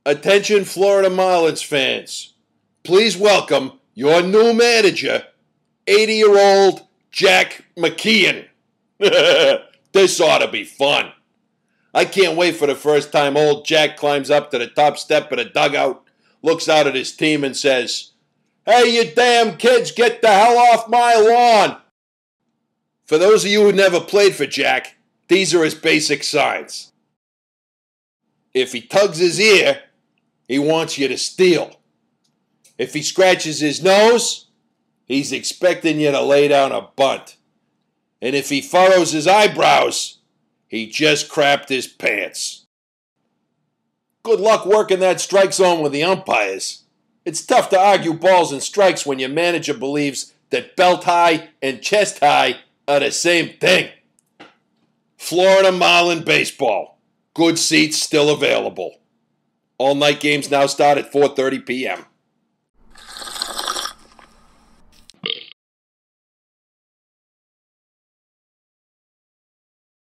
Attention Florida Marlins fans. Please welcome your new manager, 80-year-old Jack McKeon. This ought to be fun. I can't wait for the first time old Jack climbs up to the top step of the dugout, looks out at his team and says, "Hey, you damn kids, get the hell off my lawn." For those of you who never played for Jack, these are his basic signs. If he tugs his ear, he wants you to steal. If he scratches his nose, he's expecting you to lay down a bunt. And if he furrows his eyebrows, he just crapped his pants. Good luck working that strike zone with the umpires. It's tough to argue balls and strikes when your manager believes that belt high and chest high are the same thing. Florida Marlin baseball. Good seats still available. All night games now start at 4:30 p.m.